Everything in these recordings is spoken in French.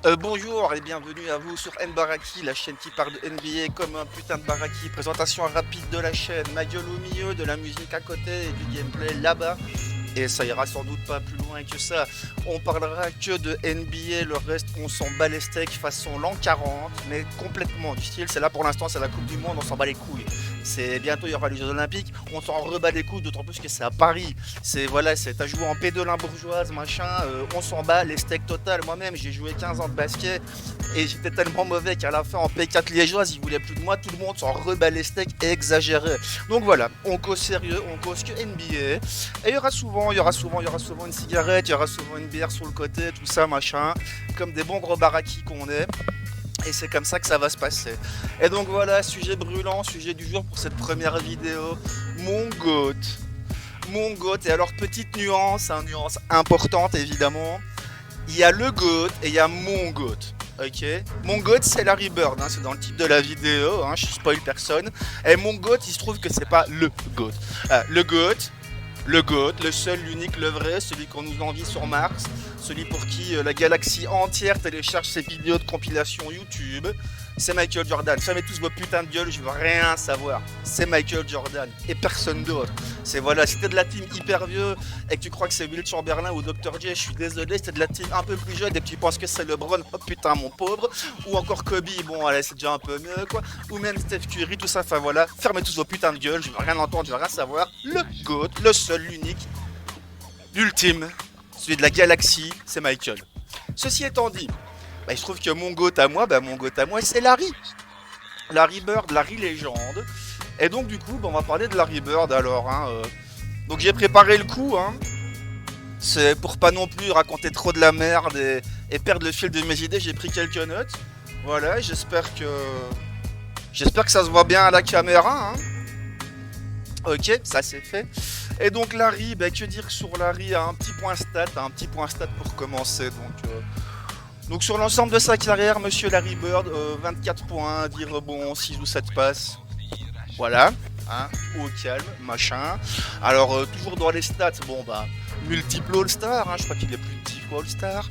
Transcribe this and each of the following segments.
Bonjour et bienvenue à vous sur Nbaraki, la chaîne qui parle de NBA comme un putain de baraki. Présentation rapide de la chaîne, ma gueule au milieu, de la musique à côté et du gameplay là-bas. Et ça ira sans doute pas plus loin que ça. On parlera que de NBA, le reste on s'en bat les steaks façon l'an 40, mais complètement du style. C'est là pour l'instant, c'est la Coupe du Monde, on s'en bat les couilles. C'est bientôt il y aura les Jeux Olympiques, on s'en rebat les couilles, d'autant plus que c'est à Paris. C'est voilà, c'est t'as joué en P2 bourgeoise, machin, on s'en bat les steaks total. Moi-même, j'ai joué 15 ans de basket et j'étais tellement mauvais qu'à la fin en P4 liégeoise, ils voulaient plus de moi, tout le monde s'en rebat les steaks et exagérait. Donc voilà, on cause sérieux, on cause que NBA. Et il y aura souvent une cigarette, il y aura souvent une bière sur le côté, tout ça, machin, comme des bons gros baraquis qu'on est. Et c'est comme ça que ça va se passer. Et donc voilà, sujet brûlant, sujet du jour pour cette première vidéo, mon GOAT. Mon GOAT, et alors petite nuance, nuance importante évidemment, il y a le GOAT et il y a mon GOAT. Ok, mon GOAT c'est Larry Bird, hein, c'est dans le titre de la vidéo, hein, je spoil personne. Et mon GOAT, il se trouve que c'est pas le GOAT. Le GOAT, le GOAT, le seul, l'unique, le vrai, celui qu'on nous envie sur Mars, celui pour qui la galaxie entière télécharge ses vidéos de compilation YouTube, c'est Michael Jordan. Fermez tous vos putains de gueules, je veux rien savoir. C'est Michael Jordan et personne d'autre. C'est voilà, si t'es de la team hyper vieux et que tu crois que c'est Will Chamberlain ou Dr. J, je suis désolé, si t'es de la team un peu plus jeune et que tu penses que c'est LeBron, oh putain mon pauvre, ou encore Kobe, bon allez c'est déjà un peu mieux quoi, ou même Steph Curry, tout ça, enfin voilà, fermez tous vos putains de gueules, je veux rien entendre, je veux rien savoir. Le GOAT, le seul, l'unique, l'ultime, celui de la galaxie, c'est Michael. Ceci étant dit, il se trouve que mon GOAT à moi, c'est Larry. Larry Bird, Larry légende. Et donc du coup, on va parler de Larry Bird alors. Donc j'ai préparé le coup, hein. C'est pour pas non plus raconter trop de la merde et perdre le fil de mes idées, j'ai pris quelques notes. Voilà, j'espère que ça se voit bien à la caméra, hein. Ok, ça c'est fait. Et donc Larry, que dire sur Larry, un petit point stat pour commencer. Donc sur l'ensemble de sa carrière, monsieur Larry Bird, 24 points, 10 rebonds, 6 ou 7 passes. Voilà, hein, au calme, machin. Alors toujours dans les stats, multiple All-Star, hein, je crois qu'il est plus de 10 fois All-Star.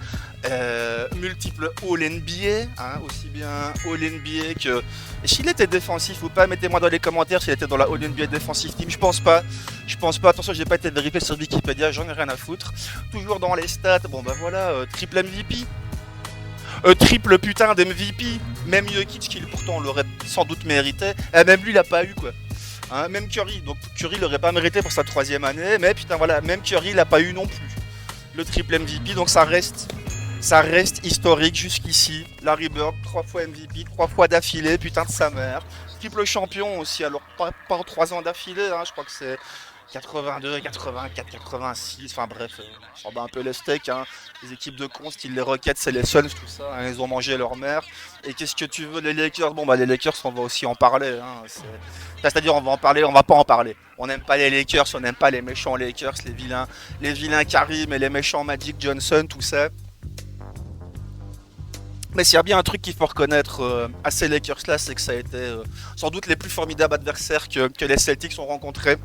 Multiple All-NBA, hein, aussi bien All-NBA que... Et s'il était défensif ou pas, mettez-moi dans les commentaires s'il était dans la All-NBA Defensive Team, je pense pas, attention j'ai pas été vérifié sur Wikipédia, j'en ai rien à foutre. Toujours dans les stats, triple MVP, triple putain d'MVP, même Jokic qui pourtant l'aurait sans doute mérité, et même lui il a pas eu quoi. Hein, même Curry, donc Curry l'aurait pas mérité pour sa troisième année, mais putain voilà, même Curry l'a pas eu non plus. Le triple MVP, donc ça reste historique jusqu'ici. Larry Bird, 3 fois MVP, 3 fois d'affilée, putain de sa mère. Triple champion aussi, alors pas 3 ans d'affilée, hein, je crois que c'est 82, 84, 86, enfin bref, on s'en bat un peu les steaks, hein. Les équipes de cons, style les Rockets, c'est les Suns, tout ça, hein, ils ont mangé leur mère. Et qu'est-ce que tu veux, les Lakers? Les Lakers, on va aussi en parler, hein. C'est-à-dire, on va en parler, on va pas en parler. On n'aime pas les Lakers, on n'aime pas les méchants Lakers, les vilains Karim et les méchants Magic Johnson, tout ça. Mais s'il y a bien un truc qu'il faut reconnaître à ces Lakers-là, c'est que ça a été sans doute les plus formidables adversaires que les Celtics ont rencontrés.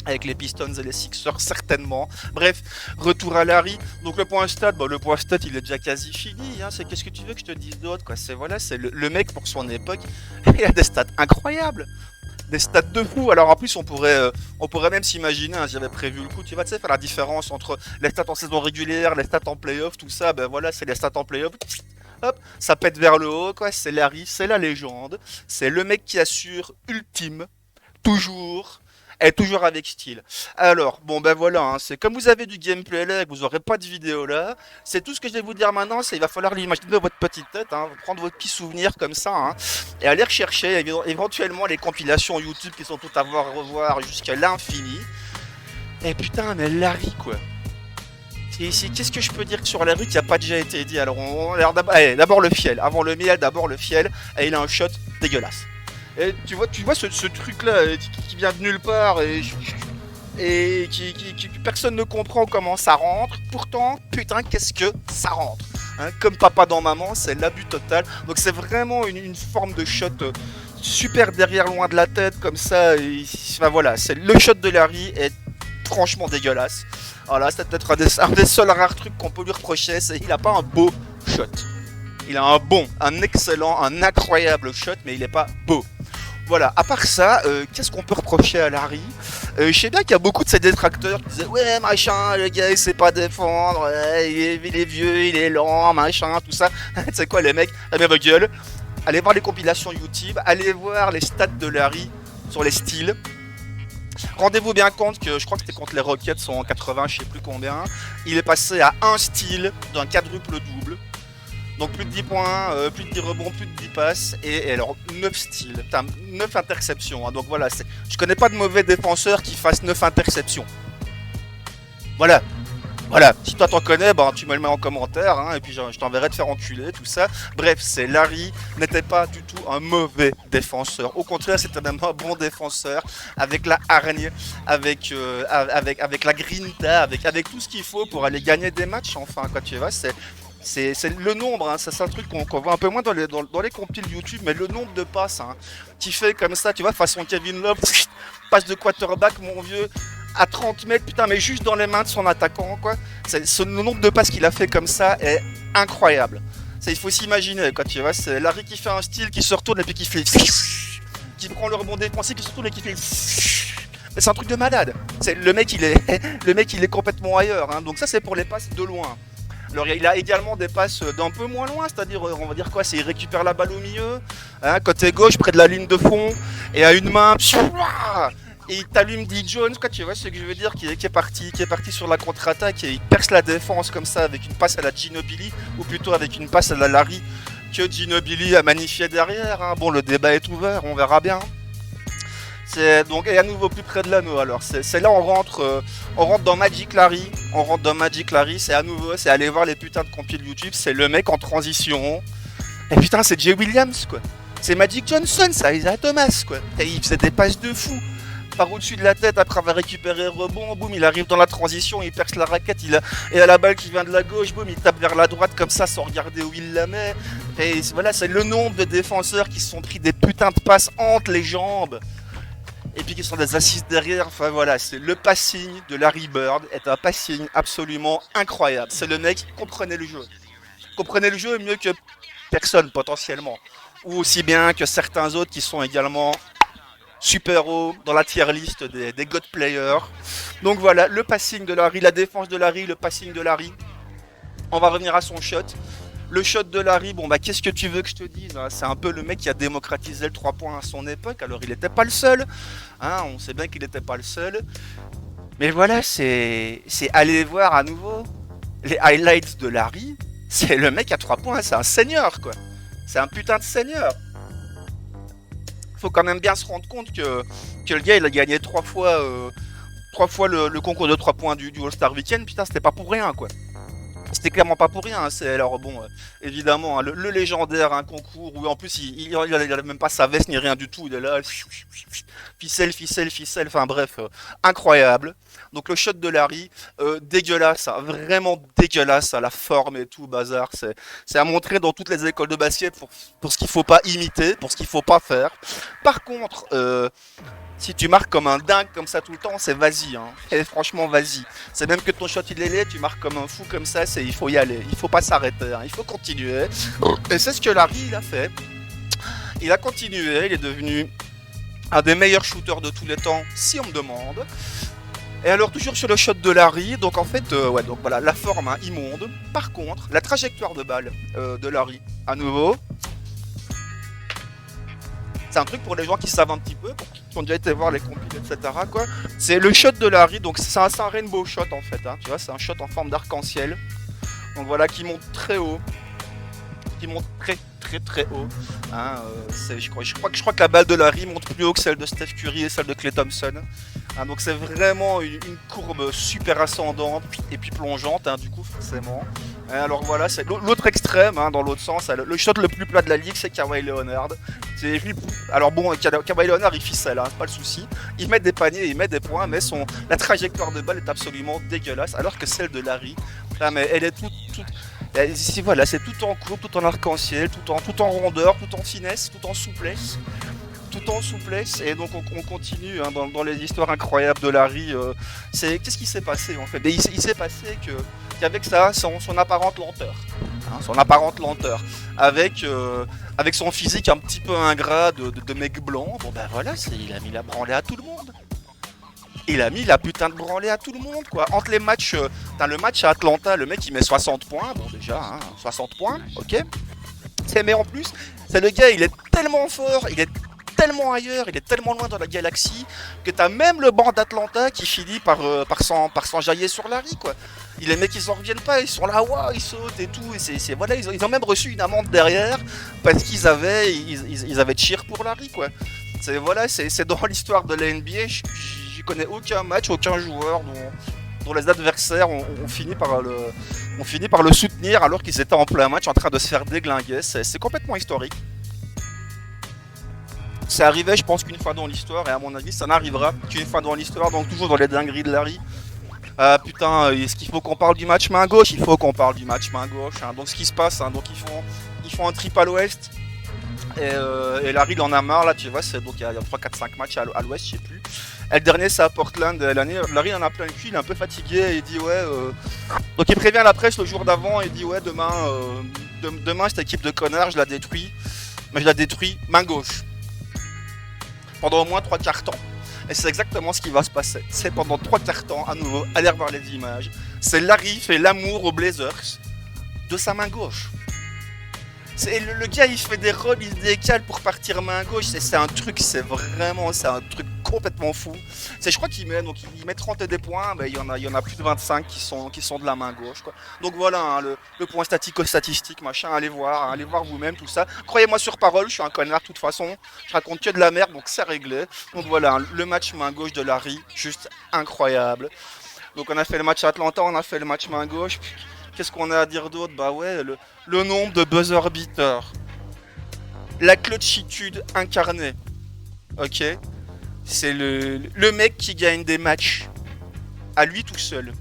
Avec les Pistons et les Sixers, certainement. Bref, retour à Larry. Donc le point stat, il est déjà quasi fini. Hein. C'est qu'est-ce que tu veux que je te dise d'autre quoi. C'est le mec pour son époque. Il a des stats incroyables. Des stats de fou. Alors en plus, on pourrait même s'imaginer, hein, j'avais prévu le coup, tu vas faire la différence entre les stats en saison régulière, les stats en playoff, tout ça. C'est les stats en playoff. Hop, ça pète vers le haut, quoi. C'est Larry, c'est la légende. C'est le mec qui assure ultime, toujours. Et toujours avec style. Alors, hein, c'est comme vous avez du gameplay là et que vous aurez pas de vidéo là, c'est tout ce que je vais vous dire maintenant, c'est il va falloir l'imaginer dans votre petite tête, hein, prendre votre petits souvenirs comme ça, hein, et aller rechercher éventuellement les compilations YouTube qui sont toutes à voir et revoir jusqu'à l'infini. Et putain, mais Larry quoi. Qu'est-ce que je peux dire sur Larry qui a pas déjà été dit? Alors, d'abord le fiel, avant le miel, d'abord le fiel, et il a un shot dégueulasse. Et tu vois ce truc là qui vient de nulle part et qui personne ne comprend comment ça rentre. Pourtant, putain, qu'est-ce que ça rentre, hein, comme papa dans maman, c'est l'abus total. Donc c'est vraiment une forme de shot super derrière, loin de la tête, comme ça. Voilà, c'est le shot de Larry est franchement dégueulasse. Voilà, c'est peut-être un des seuls rares trucs qu'on peut lui reprocher, c'est qu'il a pas un beau shot. Il a un excellent, un incroyable shot, mais il est pas beau. Voilà, à part ça, qu'est-ce qu'on peut reprocher à Larry? Je sais bien qu'il y a beaucoup de ces détracteurs qui disaient ouais machin, le gars il sait pas défendre, ouais, il est vieux, il est lent, machin, tout ça. Tu sais quoi les mecs, la même gueule. Allez voir les compilations YouTube, allez voir les stats de Larry sur les styles. Rendez-vous bien compte que je crois que c'était contre les Rockets en 80, je sais plus combien. Il est passé à un style d'un quadruple double. Donc plus de 10 points, plus de 10 rebonds, plus de 10 passes, et alors 9 styles, putain, 9 interceptions, hein. Donc voilà, je connais pas de mauvais défenseur qui fasse 9 interceptions. Voilà, voilà, si toi t'en connais, ben, tu me le mets en commentaire, hein, et puis je t'enverrai te faire enculer, tout ça. Bref, Larry n'était pas du tout un mauvais défenseur, au contraire c'était même un bon défenseur, avec la hargne, avec la grinta, avec tout ce qu'il faut pour aller gagner des matchs, enfin, quoi, tu vois, c'est le nombre, hein, ça c'est un truc qu'on voit un peu moins dans les compiles YouTube, mais le nombre de passes hein, qui fait comme ça, tu vois, façon Kevin Love, passe de quarterback, mon vieux, à 30 mètres, putain, mais juste dans les mains de son attaquant, quoi. Le nombre de passes qu'il a fait comme ça est incroyable. Il faut s'imaginer, quoi, tu vois, c'est Larry qui fait un style, qui se retourne et puis qui fait... qui prend le rebond défensif, qui se retourne et qui fait... Mais c'est un truc de malade. Le mec, il est complètement ailleurs, hein. Donc ça, c'est pour les passes de loin. Alors il a également des passes d'un peu moins loin, c'est-à-dire on va dire quoi, c'est il récupère la balle au milieu, hein, côté gauche près de la ligne de fond, et à une main, et il t'allume D. Jones, quoi, tu vois ce que je veux dire, qui est parti sur la contre-attaque et il perce la défense comme ça avec une passe à la Ginobili, ou plutôt avec une passe à la Larry que Ginobili a magnifié derrière, hein. Bon, le débat est ouvert, on verra bien. Donc et à nouveau plus près de l'anneau, alors c'est là on rentre dans Magic Larry, c'est à nouveau, c'est aller voir les putains de compiles YouTube, c'est le mec en transition, et putain c'est Jay Williams quoi, c'est Magic Johnson, ça, Isaiah Thomas quoi, et il faisait des passes de fou, par au-dessus de la tête après avoir récupéré le rebond, boum, il arrive dans la transition, il perce la raquette, et à la balle qui vient de la gauche, boum, il tape vers la droite comme ça sans regarder où il la met, et voilà, c'est le nombre de défenseurs qui se sont pris des putains de passes entre les jambes, et puis qui sont des assises derrière, enfin voilà, c'est le passing de Larry Bird est un passing absolument incroyable. C'est le mec qui comprenait le jeu mieux que personne potentiellement, ou aussi bien que certains autres qui sont également super haut dans la tier list des God Players. Donc voilà, le passing de Larry, la défense de Larry, le passing de Larry. On va revenir à son shot. Le shot de Larry, bon bah qu'est-ce que tu veux que je te dise hein, c'est un peu le mec qui a démocratisé le 3 points à son époque, alors il n'était pas le seul, hein, on sait bien qu'il n'était pas le seul. Mais voilà, c'est aller voir à nouveau les highlights de Larry, c'est le mec à 3 points, c'est un seigneur quoi. C'est un putain de seigneur. Faut quand même bien se rendre compte que le gars il a gagné 3 fois, le concours de 3 points du All-Star Weekend, putain c'était pas pour rien quoi. C'était clairement pas pour rien, hein. C'est alors bon, évidemment, hein, le légendaire hein, concours où en plus il a même pas sa veste ni rien du tout, il est là, ficelle, enfin bref, incroyable. Donc le shot de Larry, dégueulasse, hein, vraiment dégueulasse, hein, la forme et tout, bazar, c'est à montrer dans toutes les écoles de basket pour ce qu'il faut pas imiter, pour ce qu'il faut pas faire. Par contre, si tu marques comme un dingue comme ça tout le temps, c'est vas-y, hein. Et franchement, vas-y. C'est même que ton shot il est laid, tu marques comme un fou comme ça, il faut y aller. Il faut pas s'arrêter, hein. Il faut continuer. Et c'est ce que Larry il a fait. Il a continué, il est devenu un des meilleurs shooters de tous les temps, si on me demande. Et alors toujours sur le shot de Larry, donc en fait, ouais, donc voilà, la forme hein, immonde. Par contre, la trajectoire de balle de Larry, à nouveau. C'est un truc pour les gens qui savent un petit peu, qui ont déjà été voir les compiles, etc. quoi. C'est le shot de Larry, donc c'est un rainbow shot en fait, hein, tu vois, c'est un shot en forme d'arc-en-ciel. Donc voilà, qui monte très haut, qui monte très haut. Hein, je crois que la balle de Larry monte plus haut que celle de Steph Curry et celle de Klay Thompson. Hein, donc c'est vraiment une courbe super ascendante et puis plongeante, hein, du coup forcément. Alors voilà, c'est l'autre extrême, hein, dans l'autre sens, le shot le plus plat de la ligue, c'est Kawhi Leonard. Alors bon, Kawhi Leonard il ficelle, hein, c'est pas le souci. Il met des paniers, il met des points, mais la trajectoire de balle est absolument dégueulasse, alors que celle de Larry, là, mais elle est toute ici, voilà, c'est tout en courbe, tout en arc-en-ciel, tout en rondeur, tout en finesse, tout en souplesse. Et donc on continue hein, dans les histoires incroyables de Larry. Qu'est-ce qui s'est passé en fait? Il s'est passé qu'avec ça, son apparente lenteur. hein, son apparente lenteur, avec son physique un petit peu ingrat de mec blanc. Bon ben voilà, il a mis la branlée à tout le monde. Il a mis la putain de branlée à tout le monde, quoi. Entre les matchs, le match à Atlanta, le mec il met 60 points, bon déjà, hein, 60 points, ok. Mais en plus, c'est le gars, il est tellement fort, il est tellement ailleurs, il est tellement loin dans la galaxie, que t'as même le banc d'Atlanta qui finit par s'enjailler sur Larry, quoi. Les mecs, ils en reviennent pas, ils sont là, waouh, ils sautent et tout, et voilà, ils ont même reçu une amende derrière, parce qu'ils avaient cheer pour Larry, quoi. C'est dans l'histoire de la NBA, j'y connais aucun match, aucun joueur dont les adversaires ont fini par le soutenir alors qu'ils étaient en plein match en train de se faire déglinguer. C'est complètement historique. Ça arrivait, je pense, qu'une fois dans l'histoire, et à mon avis, ça n'arrivera qu'une fois dans l'histoire, donc toujours dans les dingueries de Larry. Putain, est-ce qu'il faut qu'on parle du match main gauche? Il faut qu'on parle du match main gauche. Hein. Donc ce qui se passe, hein, donc ils font un trip à l'ouest. Et Larry il en a marre là, tu vois, donc il y a 3, 4, 5 matchs à l'ouest, je sais plus. Et le dernier c'est à Portland, Larry en a plein le cul, il est un peu fatigué et il dit ouais. Donc il prévient la presse le jour d'avant et il dit ouais, demain cette équipe de connards je la détruis, mais je la détruis main gauche. Pendant au moins 3 quarts temps. Et c'est exactement ce qui va se passer. C'est pendant 3 quarts temps, à nouveau, allez revoir les images. C'est Larry fait l'amour aux Blazers de sa main gauche. Le gars il fait des rolls, il se décale pour partir main gauche, c'est un truc complètement fou. Je crois qu'il met 30 et des points, mais il y en a plus de 25 qui sont de la main gauche, quoi. Donc voilà, hein, le point statistico-statistique, machin, allez voir vous-même tout ça. Croyez-moi sur parole, je suis un connard de toute façon, je raconte que de la merde, donc c'est réglé. Donc voilà, hein, le match main gauche de Larry, juste incroyable. Donc on a fait le match à Atlanta, on a fait le match main gauche. Qu'est-ce qu'on a à dire d'autre? Bah ouais, le nombre de buzzer beaters. La clutchitude incarnée. Ok. C'est le mec qui gagne des matchs à lui tout seul.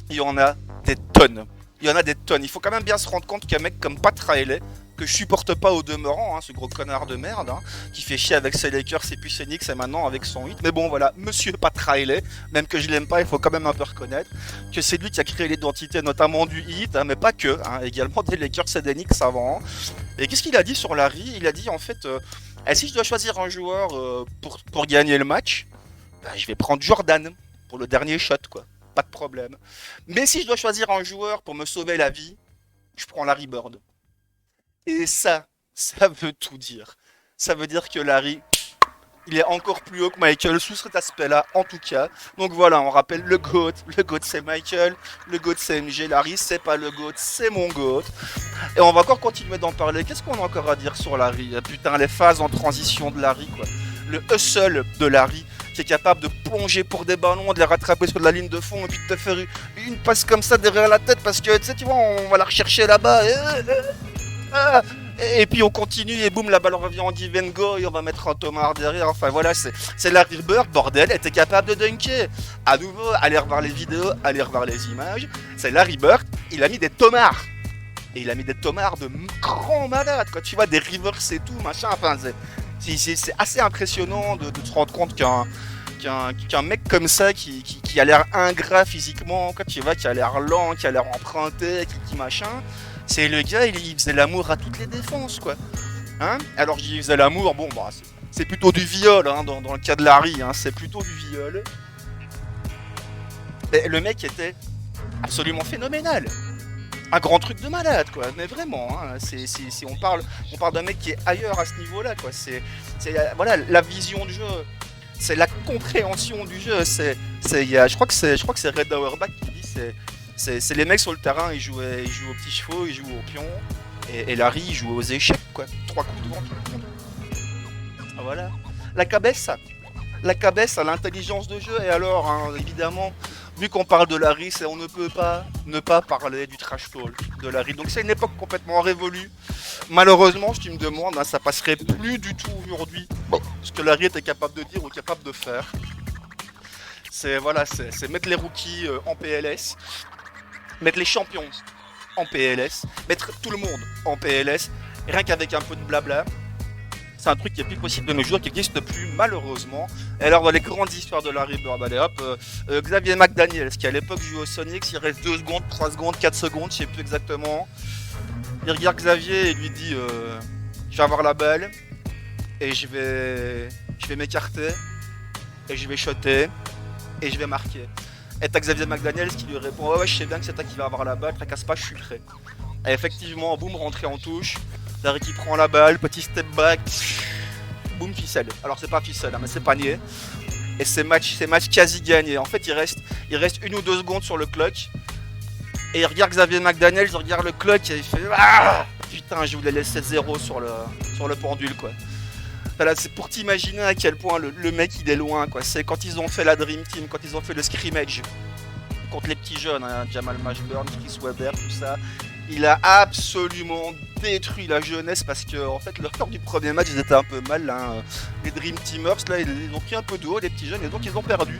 Il y en a des tonnes. Il faut quand même bien se rendre compte qu'un mec comme Pat Riley, que je supporte pas au demeurant, hein, ce gros connard de merde, hein, qui fait chier avec ses Lakers et puis ses Knicks et maintenant avec son hit. Mais bon voilà, monsieur Pat Riley, même que je l'aime pas, il faut quand même un peu reconnaître que c'est lui qui a créé l'identité notamment du hit, hein, mais pas que, hein, également des Lakers et des Knicks avant. Et qu'est-ce qu'il a dit sur Larry? Il a dit en fait, si je dois choisir un joueur pour gagner le match, bah, je vais prendre Jordan pour le dernier shot, quoi. Pas de problème. Mais si je dois choisir un joueur pour me sauver la vie, je prends Larry Bird. Et ça veut tout dire. Ça veut dire que Larry, il est encore plus haut que Michael sous cet aspect-là, en tout cas. Donc voilà, on rappelle le GOAT. Le GOAT c'est Michael, le GOAT c'est MJ, Larry c'est pas le GOAT, c'est mon GOAT. Et on va encore continuer d'en parler. Qu'est-ce qu'on a encore à dire sur Larry? Putain, les phases en transition de Larry, quoi. Le hustle de Larry, qui est capable de plonger pour des ballons, de les rattraper sur la ligne de fond et puis de te faire une passe comme ça derrière la tête parce que, tu sais, tu vois, on va la rechercher là-bas. Et puis on continue et boum, la balle revient en give and go et on va mettre un Thomas derrière. Enfin voilà, c'est Larry Bird, bordel, était capable de dunker. À nouveau, allez revoir les vidéos, allez revoir les images. C'est Larry Bird, il a mis des tomards. Et il a mis des tomards de grands malades, quoi. Tu vois, des rivers et tout, machin. Enfin, c'est assez impressionnant de se rendre compte qu'un mec comme ça qui a l'air ingrat physiquement, quoi, tu vois, qui a l'air lent, qui a l'air emprunté, qui machin. C'est le gars, il faisait l'amour à toutes les défenses, quoi. Hein? Alors, il faisait l'amour, bon, bah, c'est plutôt du viol, hein, dans le cas de Larry, hein, c'est plutôt du viol. Mais le mec était absolument phénoménal. Un grand truc de malade, quoi. Mais vraiment, hein, on parle d'un mec qui est ailleurs à ce niveau-là, quoi. Voilà, la vision du jeu. C'est la compréhension du jeu. Je crois que c'est Red Auerbach qui dit c'est les mecs sur le terrain, ils jouent aux petits chevaux, ils jouent aux pions, et Larry il joue aux échecs, quoi. 3 coups devant tout le monde. Voilà. La cabesse à l'intelligence de jeu. Et alors, hein, évidemment, vu qu'on parle de Larry, on ne peut pas ne pas parler du trash talk de Larry. Donc c'est une époque complètement révolue. Malheureusement, si tu me demandes, hein, ça passerait plus du tout aujourd'hui ce que Larry était capable de dire ou capable de faire. C'est mettre les rookies en PLS, mettre les champions en PLS, mettre tout le monde en PLS, rien qu'avec un peu de blabla. C'est un truc qui est plus possible de nos jours, qui n'existe plus malheureusement. Et alors dans les grandes histoires de Larry Bird, allez hop, Xavier McDaniels, qui à l'époque jouait au Sonics, il reste 2 secondes, 3 secondes, 4 secondes, je sais plus exactement. Il regarde Xavier et lui dit je vais avoir la balle et je vais m'écarter et je vais shotter et je vais marquer. Et t'as Xavier McDaniels qui lui répond ouais, ouais, je sais bien que c'est toi qui vas avoir la balle, tracasse pas, je suis prêt. Et effectivement, boum, rentré en touche. Larry qui prend la balle, petit step back, boum, ficelle. Alors c'est pas ficelle, hein, mais c'est panier. Et c'est match quasi gagné. En fait, il reste 1 ou 2 secondes sur le clock. Et il regarde Xavier McDaniels, il regarde le clock et il fait ah putain, je voulais laisser 0 sur le pendule, quoi. Voilà, c'est pour t'imaginer à quel point le mec il est loin, quoi. C'est quand ils ont fait la Dream Team, quand ils ont fait le scrimmage contre les petits jeunes, hein, Jamal Mashburn, Chris Webber, tout ça. Il a absolument détruit la jeunesse parce que en fait leur corps du premier match ils étaient un peu mal là, hein. Les Dream Teamers là ils ont pris un peu de haut les petits jeunes et donc ils ont perdu.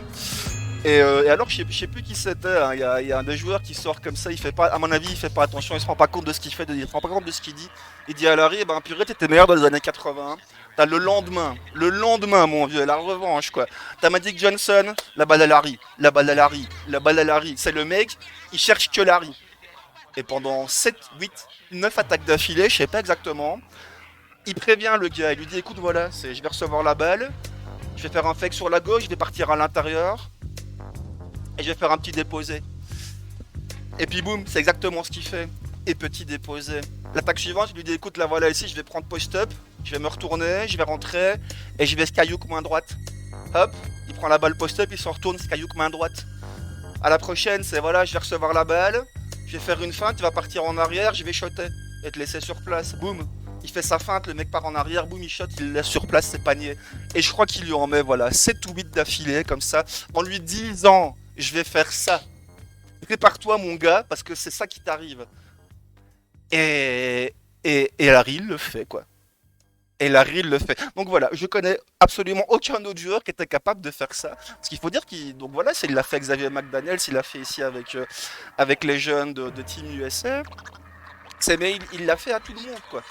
Et alors je sais plus qui c'était, hein. Il y a un des joueurs qui sort comme ça, il fait pas, à mon avis il fait pas attention, il se rend pas compte de ce qu'il fait, il se rend pas compte de ce qu'il dit. Il dit à Larry, eh ben purée t'étais meilleur dans les années 80. T'as le lendemain mon vieux, la revanche quoi. T'as Magic Johnson, la balle à Larry, la balle à Larry, la balle à Larry. C'est le mec, il cherche que Larry. Et pendant 7, 8, 9 attaques d'affilée, je sais pas exactement, il prévient le gars, il lui dit écoute voilà, je vais recevoir la balle, je vais faire un fake sur la gauche, je vais partir à l'intérieur, et je vais faire un petit déposé. Et puis boum, c'est exactement ce qu'il fait. Et petit déposé. L'attaque suivante, je lui dis écoute là voilà ici, je vais prendre post-up, je vais me retourner, je vais rentrer, et je vais skyhook main droite. Hop, il prend la balle post-up, il s'en retourne, skyhook main droite. À la prochaine, c'est voilà, je vais recevoir la balle, je vais faire une feinte, tu vas partir en arrière, je vais shotter et te laisser sur place. Boum, il fait sa feinte, le mec part en arrière, boum, il shot, il le laisse sur place, c'est panier. Et je crois qu'il lui en met voilà 7 ou 8 d'affilée comme ça, en lui disant je vais faire ça. Prépare-toi mon gars, parce que c'est ça qui t'arrive. Et Larry il le fait quoi. Et Larry il le fait. Donc voilà, je connais absolument aucun autre joueur qui était capable de faire ça. Parce qu'il faut dire qu'il. Donc voilà, il l'a fait avec Xavier McDaniels, il l'a fait ici avec les jeunes de Team USA. Mais il l'a fait à tout le monde quoi.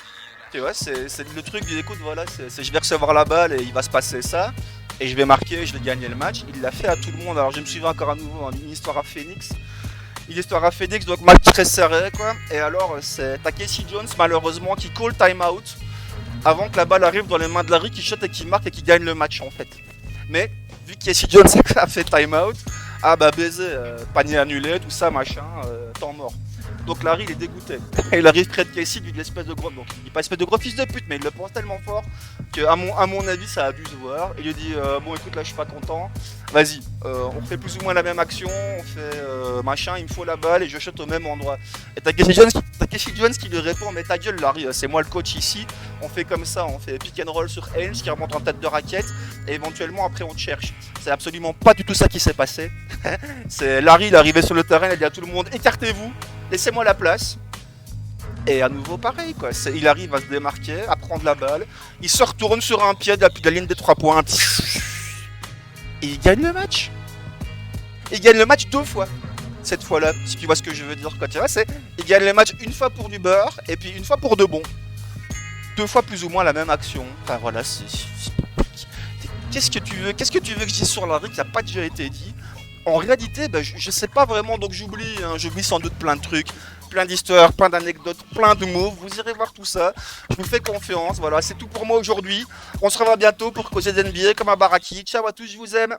Tu vois, c'est le truc du écoute, voilà, je vais recevoir la balle et il va se passer ça. Et je vais marquer, je vais gagner le match. Il l'a fait à tout le monde. Alors je me souviens encore à nouveau hein, une histoire à Phoenix. Une histoire à Phoenix, donc match très serré quoi. Et alors t'as Casey Jones malheureusement qui call timeout avant que la balle arrive dans les mains de Larry qui shot et qui marque et qui gagne le match en fait. Mais vu que Casey Jones a fait timeout, ah bah baiser, panier annulé, tout ça machin, temps mort. Donc Larry il est dégoûté. Il arrive près de Casey, lui dit l'espèce de gros. Donc il dit pas espèce de gros fils de pute, mais il le pense tellement fort que à mon avis ça a dû se voir. Il lui dit bon écoute là je suis pas content. Vas-y, on fait plus ou moins la même action, on fait machin, il me faut la balle et je shot au même endroit. Et t'as Casey Jones qui lui répond mais ta gueule Larry, c'est moi le coach ici, on fait comme ça, on fait pick and roll sur Haynes qui remonte en tête de raquette et éventuellement après on te cherche. C'est absolument pas du tout ça qui s'est passé. C'est Larry, il est arrivé sur le terrain, il a dit à tout le monde écartez-vous, laissez-moi la place. Et à nouveau pareil quoi, il arrive à se démarquer, à prendre la balle, il se retourne sur un pied de la ligne des 3 points. Et il gagne le match. Il gagne le match 2 fois. Cette fois-là, si tu vois ce que je veux dire quand tu vois, il gagne le match une fois pour du beurre et puis une fois pour de bon. 2 fois plus ou moins la même action. Enfin voilà, qu'est-ce que tu veux que je dise sur Larry qui n'a pas déjà été dit? En réalité, je sais pas vraiment, donc j'oublie sans doute plein de trucs, plein d'histoires, plein d'anecdotes, plein de mots. Vous irez voir tout ça. Je vous fais confiance. Voilà, c'est tout pour moi aujourd'hui. On se revoit bientôt pour causer d'NBA comme à Baraki. Ciao à tous, je vous aime.